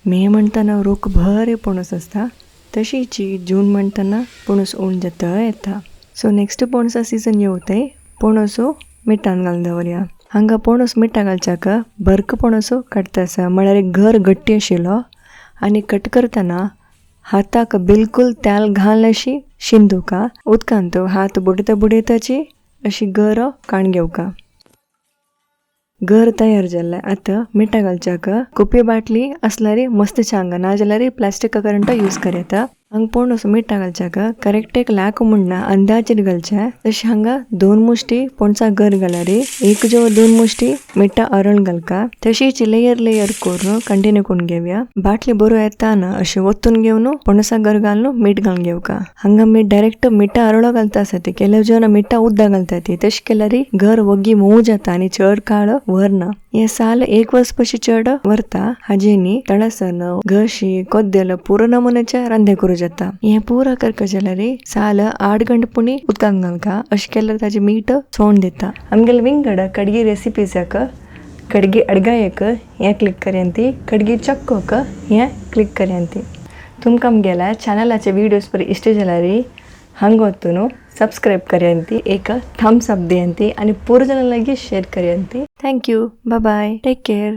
मे म्हणटना रूख बरे पणस आसता तशीची जून म्हणटना पणस ओण जाता येता. सो नेक्स्ट पणसा सीझन येवताय पणसो मिठान घालून दवरया. हांगा पणस मिठा घालच्याक बरक पणसो काडटा आसा म्हळ्यार एक घर गट्टी आशिल्लो आनी कट करतना हाताक बिलकुल तेल घाल अशी शिंदुका उदकांत हात बुडयताची अशी गर काण घेवका. घर तयार जाल्ले आतां मिठा घालच्याक कुपी बाटली असल्यार मस्त चांगा ना जाल्यार प्लास्टिका करंट यूज करता. हांगा पणस मिठा घालच्याक करेक्ट एक लाख म्हणना अंदाजीर घालचे. तशें हांगा 2 मुष्टी पणसा घर घाल्यार 1 मुष्टी मिठा अरण घालका. तशीच लेयर करून कंटिन्यू करून घेवया. बाटली बरो येता ना अशें ओतून घेवन पणसा घर घालून मीठ घालून घेवका. हांगा मीठ डायरेक्ट मिठा अरळो घालता आसा ती केल्या जन मिठा उद्दा घालता ती तशें केल्यार घर वगी मोव जाता आनी चड काळ व्हरना. हे साल 1 वर्स पशी चड व्हरता. हाजेनी तळसन घशी कोद्देल पुरो नमुन्याच्या रांदे करूं जाता. हे पुरा करता जाल्यार साल 8 गंट पुणी उदकांत घालका. अशें केल्यार ताजें मीठ सोंड दिता. आमगेले विंगड कडगी रेसिपीजाक कडगी अडगायक हें क्लिक करयांती कडगी चक्कोक हें क्लिक करयांती. तुमकां आमगेल्या चॅनलाचे व्हिडिओज बरे इश्ट जाल्यार हांगा वचून सब्सक्राइब करयांती एक थम्स अप दियांती आनी पुरो जनां लागीं शेअर करयांती. Thank you. Bye bye. Take care.